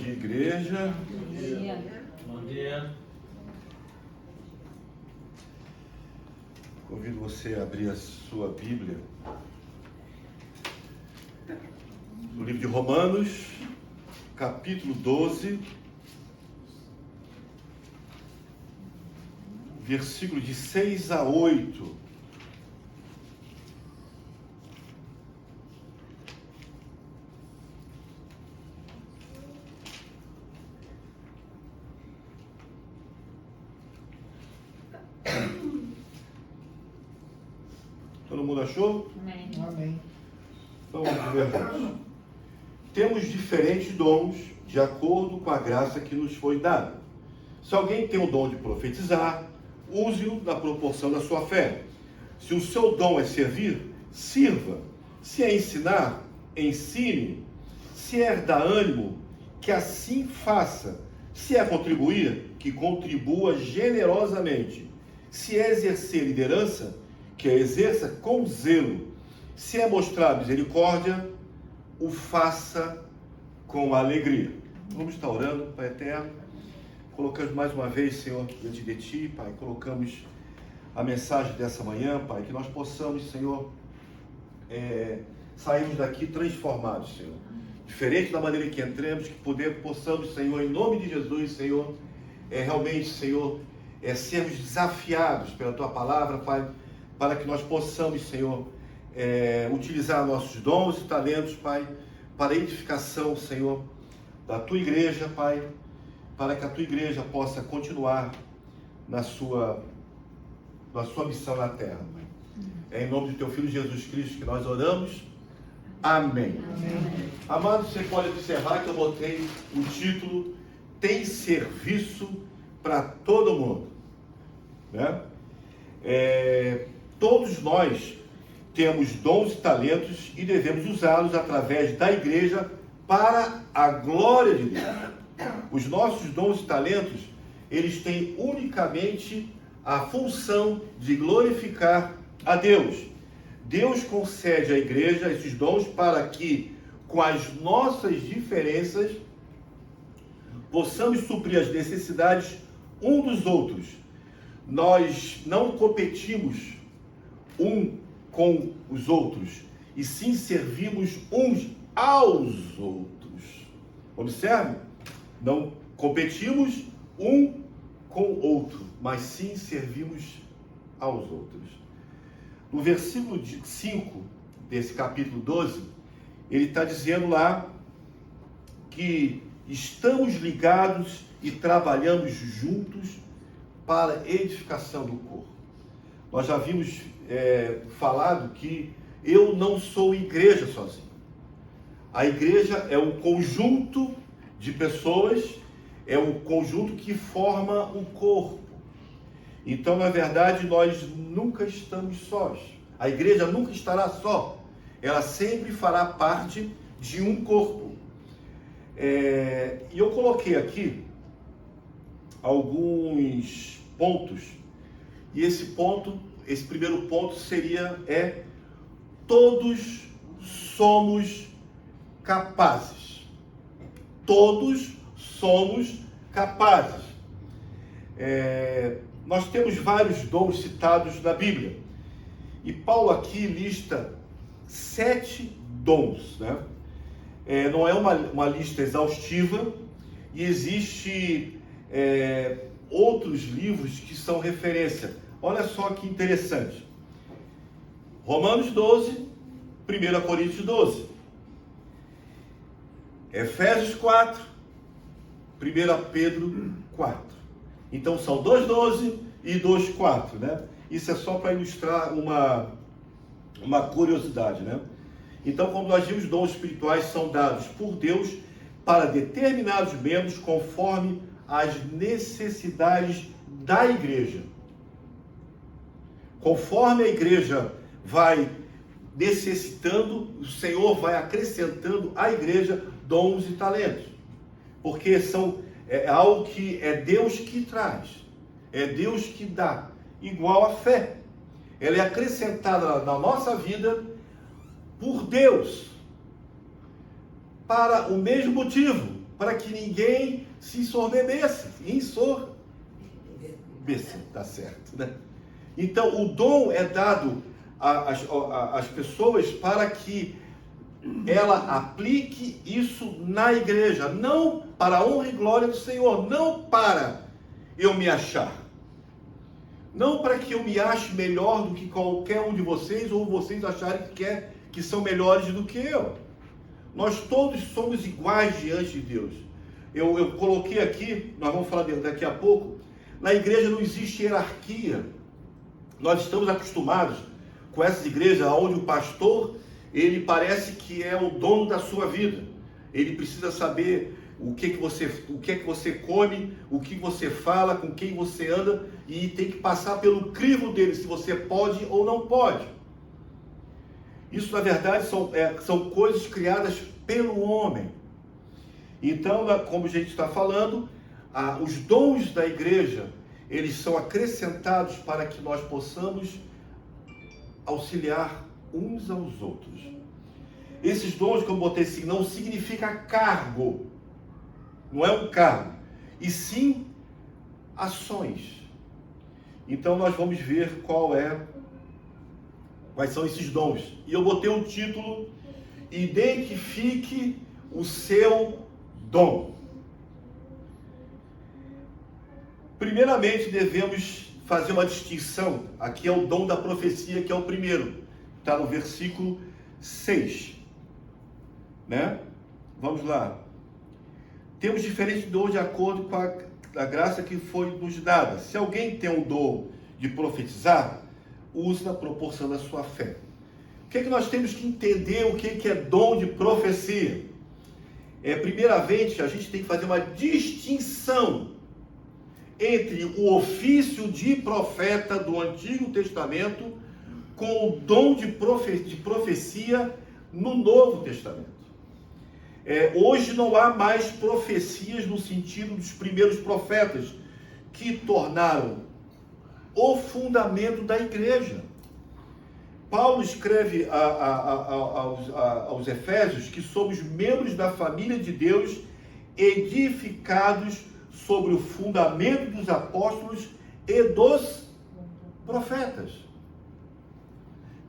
dia, igreja. Bom dia. Bom dia. Convido você a abrir a sua Bíblia no livro de Romanos, capítulo 12, versículo de 6 a 8. Todo mundo achou? Amém. Amém. Então, de verdade. Temos diferentes dons de acordo com a graça que nos foi dada. Se alguém tem o dom de profetizar, use-o na proporção da sua fé. Se o seu dom é servir, sirva. Se é ensinar, ensine. Se é dar ânimo, que assim faça. Se é contribuir, que contribua generosamente. Se é exercer liderança, que a exerça com zelo. Se é mostrar misericórdia, o faça com alegria. Vamos estar orando, Pai eterno. Colocamos mais uma vez, Senhor, diante de Ti, Pai. Colocamos a mensagem dessa manhã, Pai. Que nós possamos, Senhor, sairmos daqui transformados, Senhor. Diferente da maneira que entramos, que possamos, Senhor, em nome de Jesus, Senhor, realmente, Senhor, sermos desafiados pela Tua palavra, Pai, para que nós possamos, Senhor, utilizar nossos dons e talentos, Pai, para a edificação, Senhor, da Tua igreja, Pai, para que a Tua igreja possa continuar na sua missão na terra, Pai. É em nome do Teu Filho Jesus Cristo que nós oramos. Amém. Amém. Amados, você pode observar que eu botei o título Tem Serviço para Todo Mundo, né? Todos nós temos dons e talentos e devemos usá-los através da igreja para a glória de Deus. Os nossos dons e talentos, eles têm unicamente a função de glorificar a Deus. Deus concede à igreja esses dons para que, com as nossas diferenças, possamos suprir as necessidades um dos outros. Nós não competimos um com os outros, e sim servimos uns aos outros. Observe, não competimos um com o outro, mas sim servimos aos outros. No versículo 5 desse capítulo 12, ele está dizendo lá que estamos ligados e trabalhamos juntos para a edificação do corpo. Nós já vimos falado que eu não sou igreja sozinho. A igreja é um conjunto de pessoas, é um conjunto que forma um corpo. Então, na verdade, nós nunca estamos sós. A igreja nunca estará só. Ela sempre fará parte de um corpo. E eu coloquei aqui alguns pontos. E esse primeiro ponto seria, todos somos capazes. Todos somos capazes. Nós temos vários dons citados na Bíblia. E Paulo aqui lista 7 dons, né? Não é uma lista exaustiva, e existe outros livros que são referência. Olha só que interessante. Romanos 12, 1 Coríntios 12. Efésios 4, 1 Pedro 4. Então são 2:12 e 2:4, né? Isso é só para ilustrar uma curiosidade, né? Então, como nós vimos, dons espirituais são dados por Deus para determinados membros conforme as necessidades da igreja. Conforme a igreja vai necessitando, o Senhor vai acrescentando à igreja dons e talentos. Porque é algo que é Deus que traz, é Deus que dá, igual a fé. Ela é acrescentada na nossa vida por Deus, para o mesmo motivo, para que ninguém se ensoberbece. Tá certo, né? Então, o dom é dado às pessoas para que ela aplique isso na igreja, não para a honra e glória do Senhor, não para eu me achar, não para que eu me ache melhor do que qualquer um de vocês, ou vocês acharem que são melhores do que eu. Nós todos somos iguais diante de Deus. Eu coloquei aqui, nós vamos falar daqui a pouco, na igreja não existe hierarquia. Nós estamos acostumados com essas igrejas onde o pastor, ele parece que é o dono da sua vida. Ele precisa saber o que você come, o que você fala, com quem você anda, e tem que passar pelo crivo dele, se você pode ou não pode. Isso, na verdade, são coisas criadas pelo homem. Então, como a gente está falando, os dons da igreja, eles são acrescentados para que nós possamos auxiliar uns aos outros. Esses dons, como eu botei assim, não significa cargo, não é um cargo, e sim ações. Então nós vamos ver quais são esses dons. E eu botei um título: identifique o seu dom. Primeiramente devemos fazer uma distinção. Aqui é o dom da profecia, que é o primeiro. Está no versículo 6. Né? Vamos lá. Temos diferentes dons de acordo com a graça que foi nos dada. Se alguém tem um dom de profetizar, use na proporção da sua fé. O que é que nós temos que entender o que é dom de profecia? Primeiramente, a gente tem que fazer uma distinção entre o ofício de profeta do Antigo Testamento com o dom de profecia no Novo Testamento. Hoje não há mais profecias no sentido dos primeiros profetas, que tornaram o fundamento da igreja. Paulo escreve aos Efésios que somos membros da família de Deus, edificados sobre o fundamento dos apóstolos e dos profetas,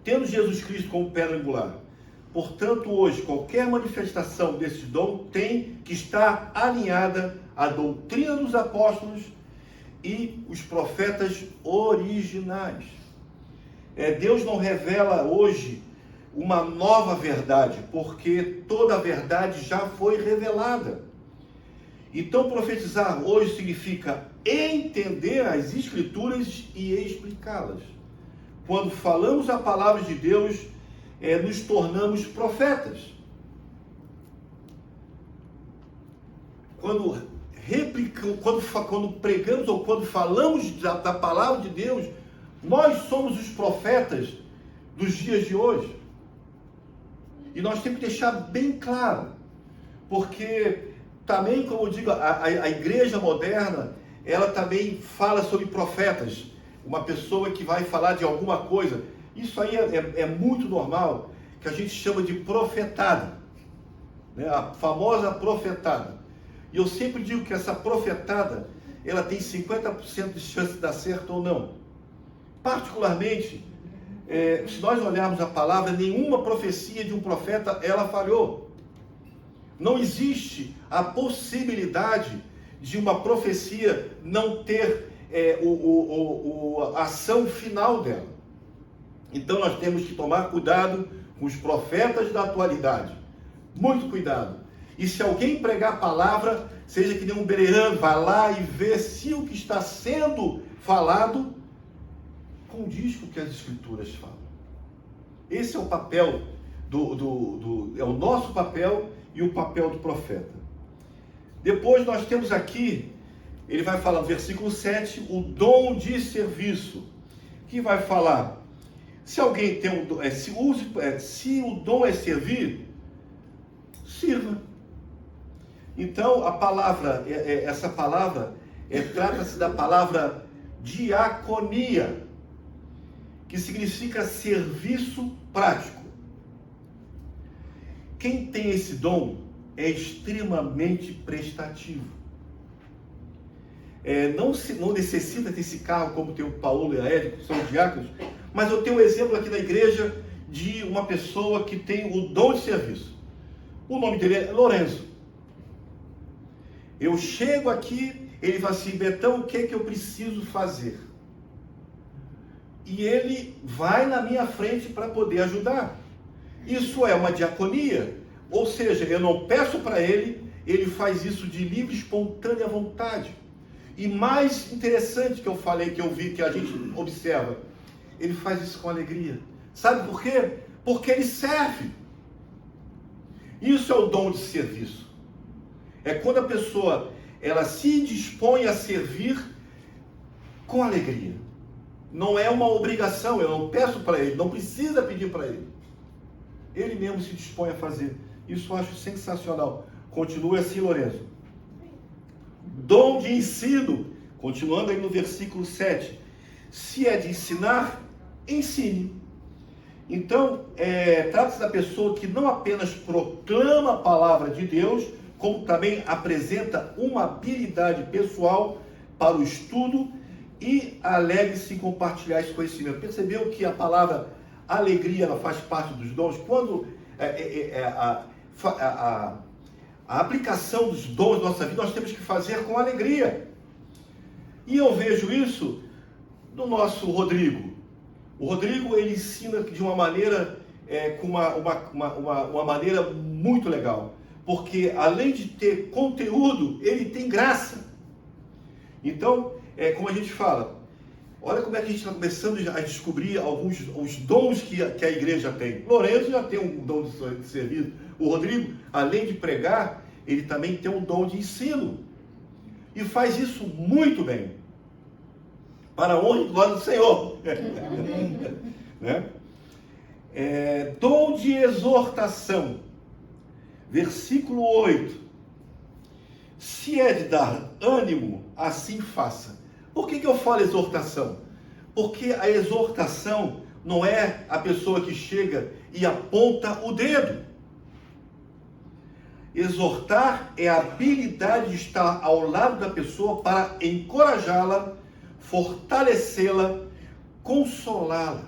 tendo Jesus Cristo como pedra angular. Portanto, hoje, qualquer manifestação desse dom tem que estar alinhada à doutrina dos apóstolos e os profetas originais. Deus não revela hoje uma nova verdade, porque toda a verdade já foi revelada. Então, profetizar hoje significa entender as Escrituras e explicá-las. Quando falamos a palavra de Deus, nos tornamos profetas. Quando pregamos ou quando falamos da palavra de Deus, nós somos os profetas dos dias de hoje. E nós temos que deixar bem claro, porque também, como eu digo, a igreja moderna, ela também fala sobre profetas. Uma pessoa que vai falar de alguma coisa, isso aí é muito normal, que a gente chama de profetada, né? A famosa profetada. E eu sempre digo que essa profetada, ela tem 50% de chance de dar certo ou não. Particularmente, se nós olharmos a palavra, nenhuma profecia de um profeta, ela falhou. Não existe a possibilidade de uma profecia não ter a ação final dela. Então nós temos que tomar cuidado com os profetas da atualidade. Muito cuidado. E se alguém pregar a palavra, seja que nem um Berean, vá lá e vê se o que está sendo falado condiz com o que as Escrituras falam. Esse é o papel é o nosso papel e o papel do profeta. Depois nós temos aqui, ele vai falar no versículo 7, o dom de serviço, que vai falar, se alguém tem um dom, se o dom é servir, sirva. Então, a palavra, essa palavra, trata-se da palavra diaconia, que significa serviço prático. Quem tem esse dom é extremamente prestativo. Não necessita desse carro como tem o Paulo e a Érica, que são diáconos, mas eu tenho um exemplo aqui na igreja de uma pessoa que tem o dom de serviço. O nome dele é Lourenço. Eu chego aqui, ele fala assim: Betão, o que é que eu preciso fazer? E ele vai na minha frente para poder ajudar. Isso é uma diaconia, ou seja, eu não peço para ele, ele faz isso de livre, espontânea vontade. E mais interessante que eu falei, que eu vi, que a gente observa, ele faz isso com alegria. Sabe por quê? Porque ele serve. Isso é o dom de serviço. É quando a pessoa, ela se dispõe a servir com alegria. Não é uma obrigação, eu não peço para ele, não precisa pedir para ele. Ele mesmo se dispõe a fazer. Isso eu acho sensacional. Continue assim, Lourenço. Dom de ensino, continuando aí no versículo 7. Se é de ensinar, ensine. Então, trata-se da pessoa que não apenas proclama a palavra de Deus, como também apresenta uma habilidade pessoal para o estudo e alegre-se em compartilhar esse conhecimento. Percebeu que a palavra alegria, ela faz parte dos dons? Quando a aplicação dos dons da nossa vida, nós temos que fazer com alegria. E eu vejo isso no nosso Rodrigo. O Rodrigo, ele ensina de uma maneira, com uma maneira muito legal. Porque além de ter conteúdo, ele tem graça. Então, como a gente fala, olha como é que a gente está começando a descobrir os dons que a igreja tem. Lourenço já tem um dom de serviço. O Rodrigo, além de pregar, ele também tem um dom de ensino. E faz isso muito bem. Para a honra e glória do Senhor. Né? Dom de exortação. Versículo 8. Se é de dar ânimo, assim faça. Por que eu falo exortação? Porque a exortação não é a pessoa que chega e aponta o dedo. Exortar é a habilidade de estar ao lado da pessoa para encorajá-la, fortalecê-la, consolá-la.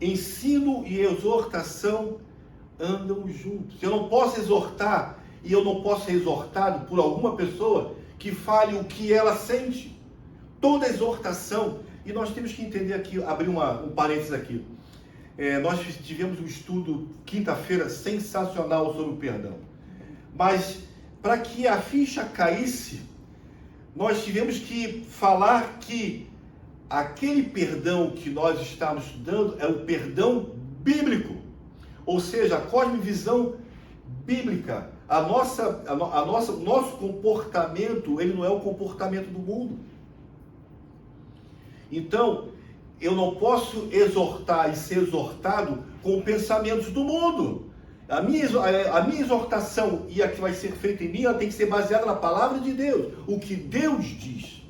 Ensino e exortação andam juntos. Eu não posso exortar e eu não posso ser exortado por alguma pessoa que fale o que ela sente. Toda exortação, e nós temos que entender aqui, abrir um parênteses aqui. Nós tivemos um estudo quinta-feira sensacional sobre o perdão. Mas para que a ficha caísse, nós tivemos que falar que aquele perdão que nós estamos estudando é o perdão bíblico. Ou seja, a cosmovisão bíblica. O nosso comportamento, ele não é o comportamento do mundo. Então, eu não posso exortar e ser exortado com pensamentos do mundo. A minha exortação e a que vai ser feita em mim, ela tem que ser baseada na palavra de Deus. O que Deus diz.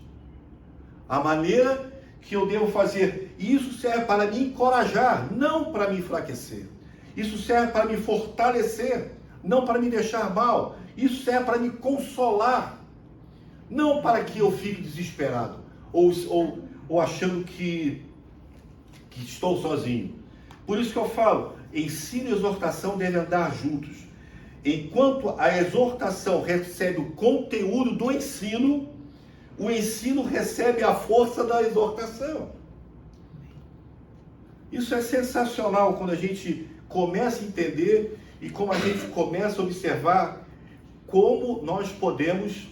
A maneira que eu devo fazer. E isso serve para me encorajar, não para me enfraquecer. Isso serve para me fortalecer, não para me deixar mal. Isso serve para me consolar, não para que eu fique desesperado ou achando que estou sozinho. Por isso que eu falo, ensino e exortação devem andar juntos. Enquanto a exortação recebe o conteúdo do ensino, o ensino recebe a força da exortação. Isso é sensacional quando a gente começa a entender e como a gente começa a observar como nós podemos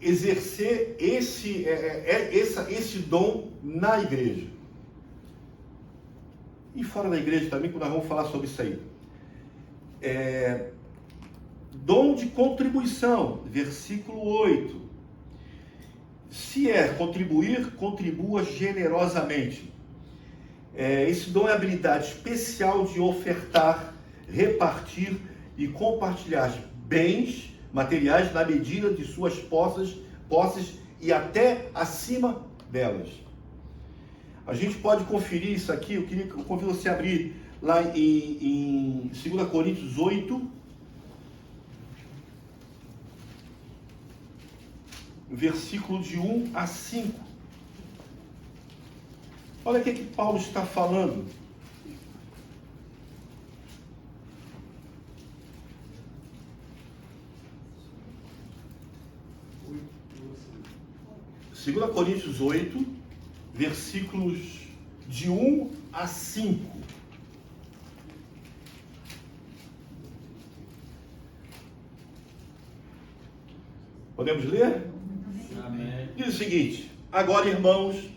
exercer esse dom na igreja. E fora da igreja também, quando nós vamos falar sobre isso aí. Dom de contribuição, versículo 8. Se é contribuir, contribua generosamente. Esse dom é a habilidade especial de ofertar, repartir e compartilhar bens materiais na medida de suas posses e até acima delas. A gente pode conferir isso aqui, eu convido você a abrir lá em 2 Coríntios 8, versículo de 1 a 5. Olha o que Paulo está falando. Segunda Coríntios 8, versículos de 1 a 5. Podemos ler? Amém. Diz o seguinte: agora, irmãos,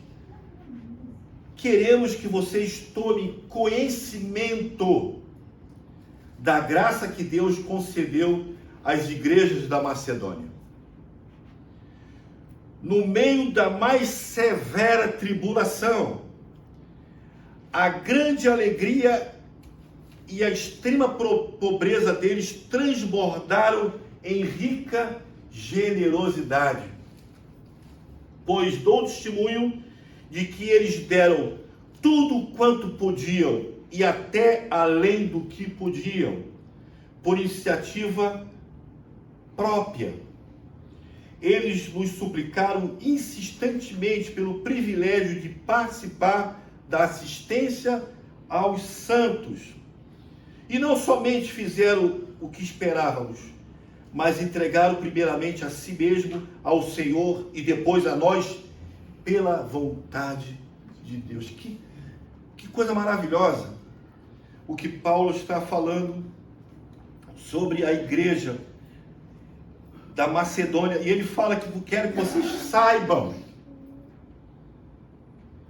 queremos que vocês tomem conhecimento da graça que Deus concedeu às igrejas da Macedônia. No meio da mais severa tribulação, a grande alegria e a extrema pobreza deles transbordaram em rica generosidade, pois dou testemunho de que eles deram tudo quanto podiam e até além do que podiam, por iniciativa própria. Eles nos suplicaram insistentemente pelo privilégio de participar da assistência aos santos. E não somente fizeram o que esperávamos, mas entregaram primeiramente a si mesmo, ao Senhor e depois a nós, pela vontade de Deus. Que coisa maravilhosa o que Paulo está falando sobre a igreja da Macedônia. E ele fala que eu quero que vocês saibam,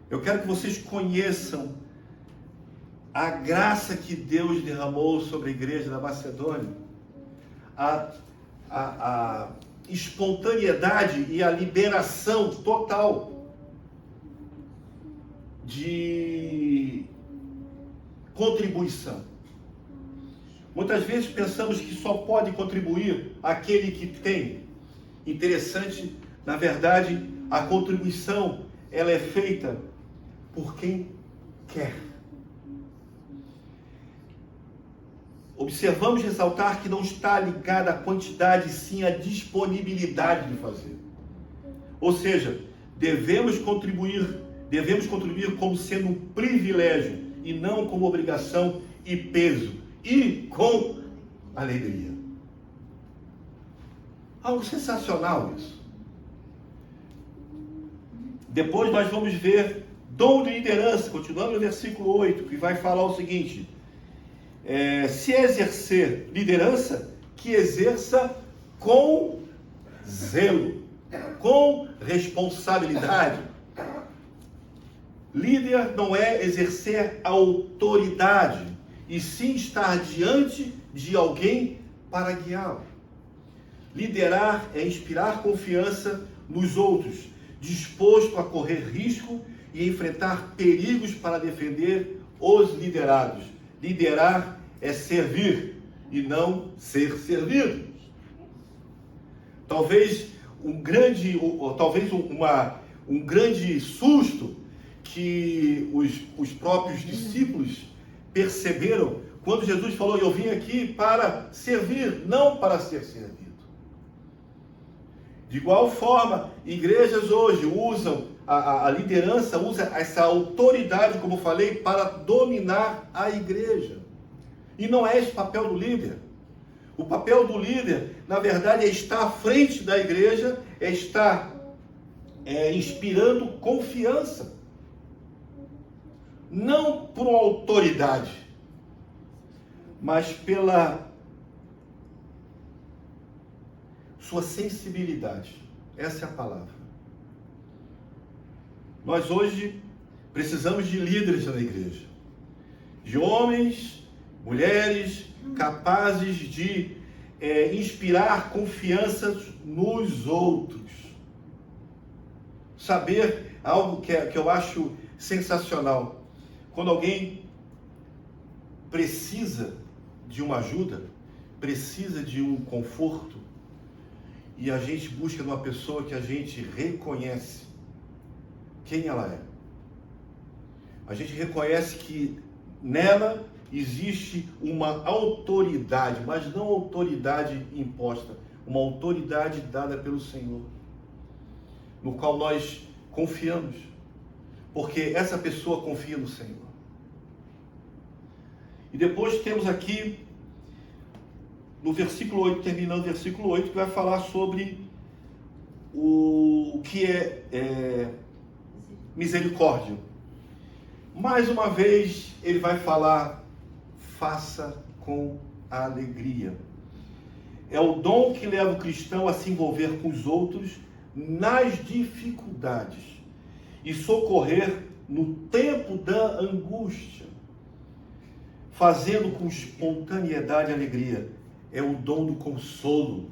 eu quero que vocês conheçam a graça que Deus derramou sobre a igreja da Macedônia, a espontaneidade e a liberação total de contribuição. Muitas vezes pensamos que só pode contribuir aquele que tem. Interessante, na verdade, a contribuição, ela é feita por quem quer. Observamos ressaltar que não está ligada à quantidade, sim à disponibilidade de fazer. Ou seja, devemos contribuir como sendo um privilégio e não como obrigação e peso, e com alegria. Algo sensacional isso. Depois nós vamos ver dom de liderança, continuando no versículo 8, que vai falar o seguinte: se exercer liderança, que exerça com zelo, com responsabilidade. Líder não é exercer autoridade, e sim estar diante de alguém para guiá-lo. Liderar é inspirar confiança nos outros, disposto a correr risco e enfrentar perigos para defender os liderados. Liderar é servir e não ser servido. Talvez um grande susto que os próprios discípulos perceberam quando Jesus falou: eu vim aqui para servir, não para ser servido. De igual forma, igrejas hoje usam, a liderança usa essa autoridade, como falei, para dominar a igreja. E não é esse o papel do líder. O papel do líder, na verdade, é estar à frente da igreja, é estar inspirando confiança. Não por uma autoridade, mas pela sua sensibilidade. Essa é a palavra. Nós hoje precisamos de líderes na igreja, de homens, mulheres capazes de inspirar confiança nos outros. Saber algo que eu acho sensacional. Quando alguém precisa de uma ajuda, precisa de um conforto, e a gente busca numa pessoa que a gente reconhece quem ela é. A gente reconhece que nela existe uma autoridade, mas não autoridade imposta, uma autoridade dada pelo Senhor, no qual nós confiamos, porque essa pessoa confia no Senhor. E depois temos aqui, no versículo 8, terminando o versículo 8, que vai falar sobre o que é misericórdia. Mais uma vez, ele vai falar, faça com alegria. É o dom que leva o cristão a se envolver com os outros nas dificuldades e socorrer no tempo da angústia, fazendo com espontaneidade e alegria. É o dom do consolo.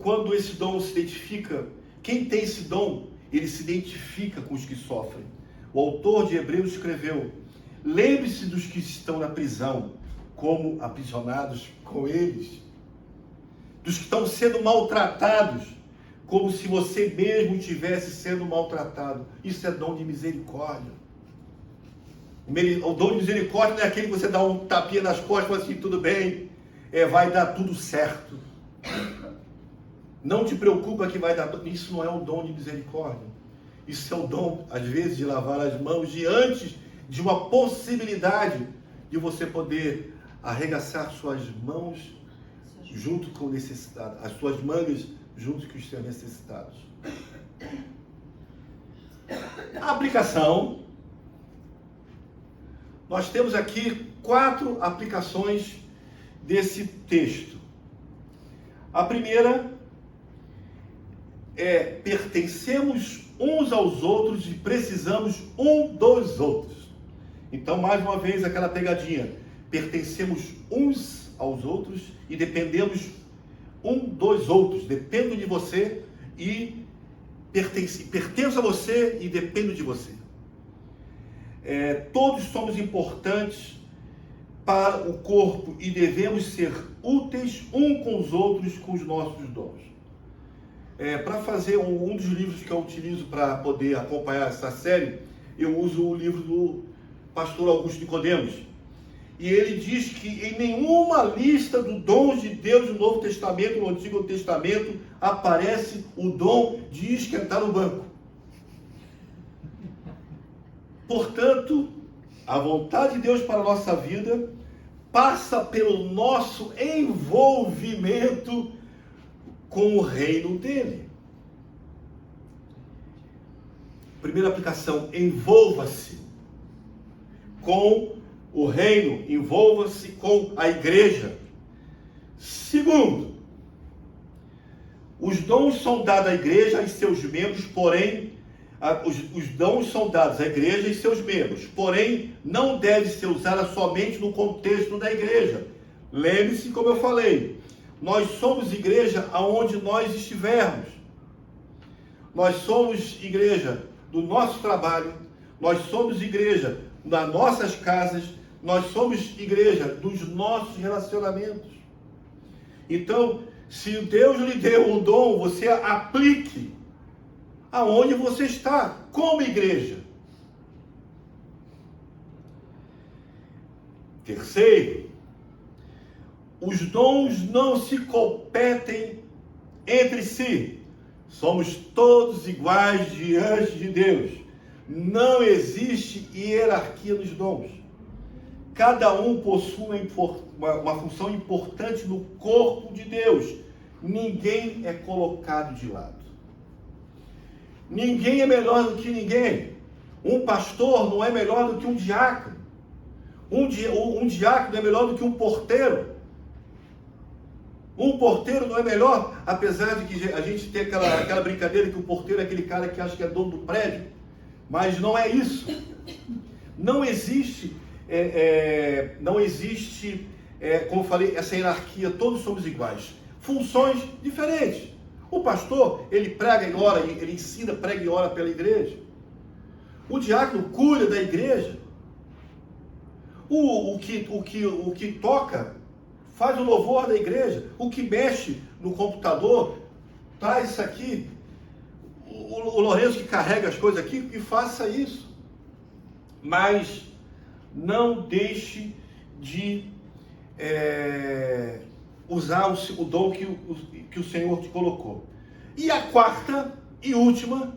Quando esse dom se identifica, quem tem esse dom, ele se identifica com os que sofrem. O autor de Hebreus escreveu: lembre-se dos que estão na prisão, como aprisionados com eles. Dos que estão sendo maltratados, como se você mesmo estivesse sendo maltratado. Isso é dom de misericórdia. O dom de misericórdia não é aquele que você dá um tapinha nas costas e fala assim, tudo bem, vai dar tudo certo. Não te preocupa que vai dar tudo. Isso não é o dom de misericórdia. Isso é o dom, às vezes, de lavar as mãos diante de uma possibilidade de você poder arregaçar suas mãos junto com o necessitado, as suas mangas junto com os seus necessitados. A aplicação, nós temos aqui 4 aplicações desse texto. A primeira é: pertencemos uns aos outros e precisamos um dos outros. Então, mais uma vez, aquela pegadinha. Pertencemos uns aos outros e dependemos um dos outros. Dependo de você e pertenço a você e dependo de você. Todos somos importantes para o corpo e devemos ser úteis um com os outros com os nossos dons. Para fazer um dos livros que eu utilizo para poder acompanhar essa série, eu uso o livro do pastor Augusto Nicodemos. E ele diz que em nenhuma lista dos dons de Deus no Novo Testamento, no Antigo Testamento, aparece o dom de esquentar no banco. Portanto, a vontade de Deus para a nossa vida passa pelo nosso envolvimento com o reino dele. Primeira aplicação: envolva-se com o reino, envolva-se com a igreja. Segundo, os dons são dados à igreja e seus membros, porém, os dons são dados à igreja e seus membros, porém, não deve ser usada somente no contexto da igreja. Lembre-se, como eu falei, nós somos igreja aonde nós estivermos. Nós somos igreja do nosso trabalho, nós somos igreja das nossas casas, nós somos igreja dos nossos relacionamentos. Então, se Deus lhe deu um dom, você aplique aonde você está, como igreja. Terceiro, os dons não se competem entre si. Somos todos iguais diante de Deus. Não existe hierarquia nos dons. Cada um possui uma função importante no corpo de Deus. Ninguém é colocado de lado. Ninguém é melhor do que ninguém. Um pastor não é melhor do que um diácono. Um diácono é melhor do que um porteiro. Um porteiro não é melhor, apesar de que a gente tem aquela brincadeira que o porteiro é aquele cara que acha que é dono do prédio. Mas não é isso. Não existe, como eu falei, essa hierarquia. Todos somos iguais. Funções diferentes. O pastor, ele prega e ora, ele ensina, prega e ora pela igreja. O diácono cuida da igreja. O que toca, faz o louvor da igreja. O que mexe no computador, traz isso aqui. O Lourenço que carrega as coisas aqui, que faça isso. Mas não deixe de usar o dom que o Senhor te colocou. E a quarta e última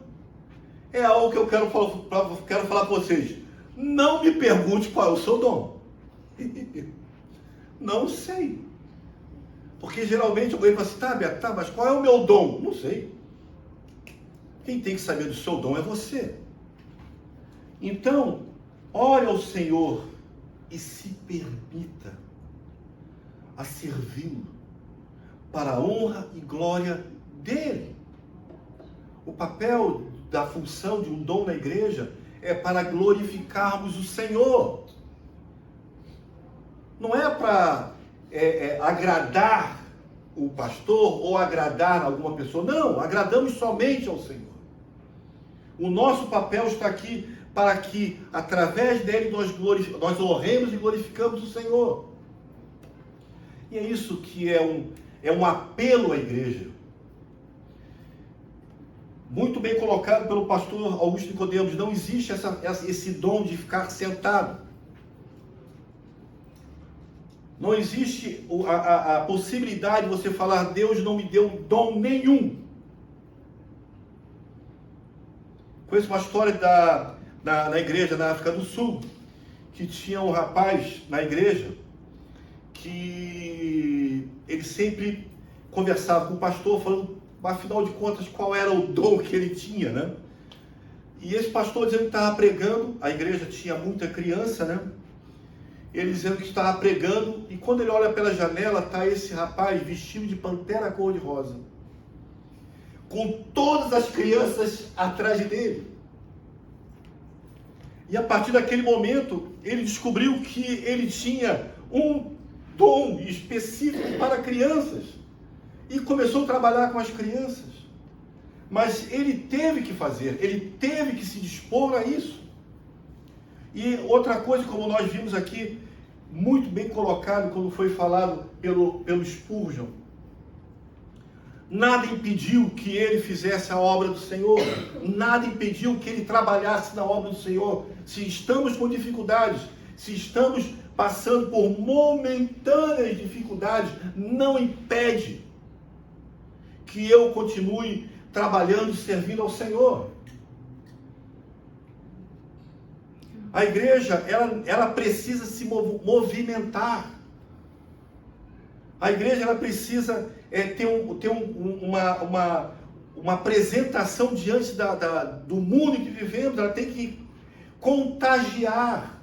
é algo que eu quero falar para vocês. Não me pergunte qual é o seu dom. Não sei. Porque geralmente alguém fala assim, tá, mas qual é o meu dom? Não sei. Quem tem que saber do seu dom é você. Então, ore ao Senhor e se permita a servi-lo para a honra e glória dele. O papel da função de um dom na igreja é para glorificarmos o Senhor. Não é para agradar o pastor ou agradar alguma pessoa. Não, agradamos somente ao Senhor. O nosso papel está aqui para que, através dele, nós honremos e glorificamos o Senhor. E é isso que é um apelo à igreja. Muito bem colocado pelo pastor Augusto Nicodemos. Não existe esse dom de ficar sentado. Não existe a possibilidade de você falar, Deus não me deu dom nenhum. Conheço uma história na igreja na África do Sul, que tinha um rapaz na igreja que ele sempre conversava com o pastor, falando, afinal de contas, qual era o dom que ele tinha, né? E esse pastor dizendo que estava pregando, a igreja tinha muita criança, né? Ele dizendo que estava pregando, e quando ele olha pela janela, está esse rapaz vestido de pantera cor-de-rosa, com todas as crianças atrás dele. E a partir daquele momento, ele descobriu que ele tinha um dom específico para crianças. E começou a trabalhar com as crianças. Mas ele teve que fazer, ele teve que se dispor a isso. E outra coisa, como nós vimos aqui, muito bem colocado quando foi falado pelo Spurgeon, nada impediu que ele fizesse a obra do Senhor, nada impediu que ele trabalhasse na obra do Senhor. Se estamos com dificuldades, se estamos passando por momentâneas dificuldades, não impede que eu continue trabalhando e servindo ao Senhor. A igreja, ela precisa se movimentar. A igreja, ela precisa ter uma apresentação diante do mundo em que vivemos. Ela tem que contagiar,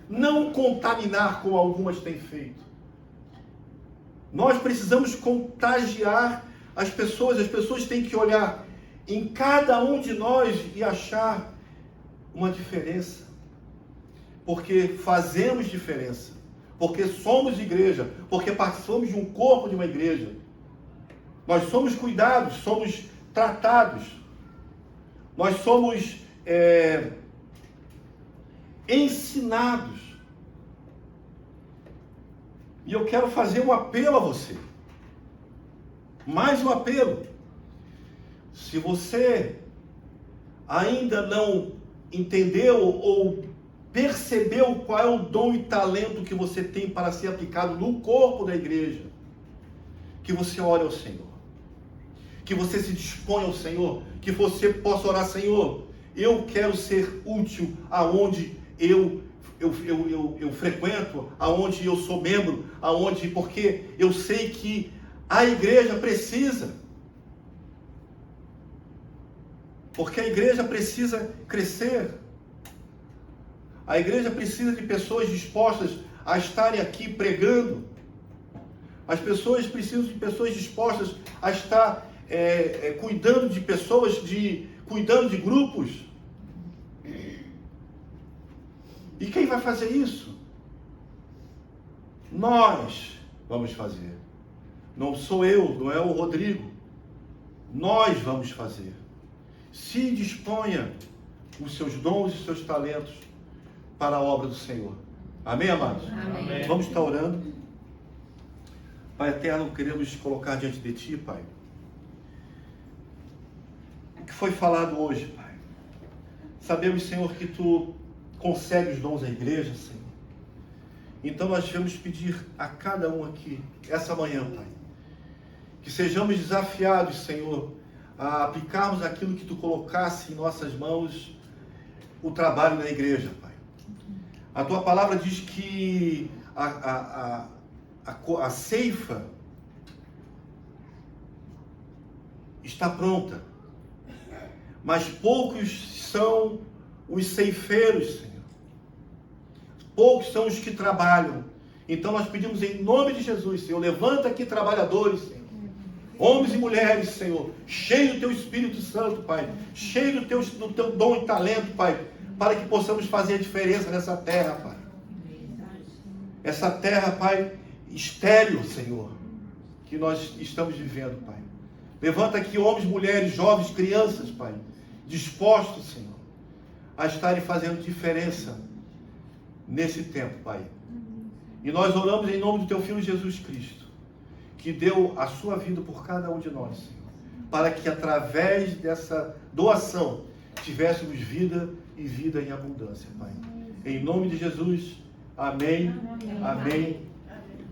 não contaminar como algumas têm feito. Nós precisamos contagiar as pessoas têm que olhar em cada um de nós e achar uma diferença. Porque fazemos diferença, porque somos igreja, porque participamos de um corpo de uma igreja. Nós somos cuidados, somos tratados, nós somos ensinados. E eu quero fazer um apelo a você, mais um apelo. Se você ainda não entendeu ou percebeu qual é o dom e talento que você tem para ser aplicado no corpo da igreja, que você ore ao Senhor, que você se disponha ao Senhor, que você possa orar, Senhor, eu quero ser útil aonde eu frequento, aonde eu sou membro, porque eu sei que a igreja precisa, porque a igreja precisa crescer. A igreja precisa de pessoas dispostas a estarem aqui pregando. As pessoas precisam de pessoas dispostas a estar cuidando de pessoas, cuidando de grupos. E quem vai fazer isso? Nós vamos fazer. Não sou eu, não é o Rodrigo. Nós vamos fazer. Se disponha os seus dons e seus talentos para a obra do Senhor. Amém, amados? Amém. Vamos estar orando. Pai eterno, queremos colocar diante de Ti, Pai, o que foi falado hoje, Pai. Sabemos, Senhor, que Tu concede os dons à igreja, Senhor. Então nós vamos pedir a cada um aqui, essa manhã, Pai, que sejamos desafiados, Senhor, a aplicarmos aquilo que Tu colocasse em nossas mãos, o trabalho na igreja, Pai. A Tua palavra diz que a ceifa está pronta, mas poucos são os ceifeiros, Senhor. Poucos são os que trabalham. Então nós pedimos em nome de Jesus, Senhor, levanta aqui trabalhadores, Senhor. Homens e mulheres, Senhor, cheio do Teu Espírito Santo, Pai, cheio do Teu dom e talento, Pai, para que possamos fazer a diferença nessa terra, Pai. Essa terra, Pai, estéril, Senhor, que nós estamos vivendo, Pai. Levanta aqui homens, mulheres, jovens, crianças, Pai, dispostos, Senhor, a estarem fazendo diferença nesse tempo, Pai. E nós oramos em nome do Teu Filho Jesus Cristo, que deu a sua vida por cada um de nós, Senhor, para que através dessa doação tivéssemos vida e vida em abundância, Pai. Em nome de Jesus, amém, amém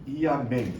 e amém.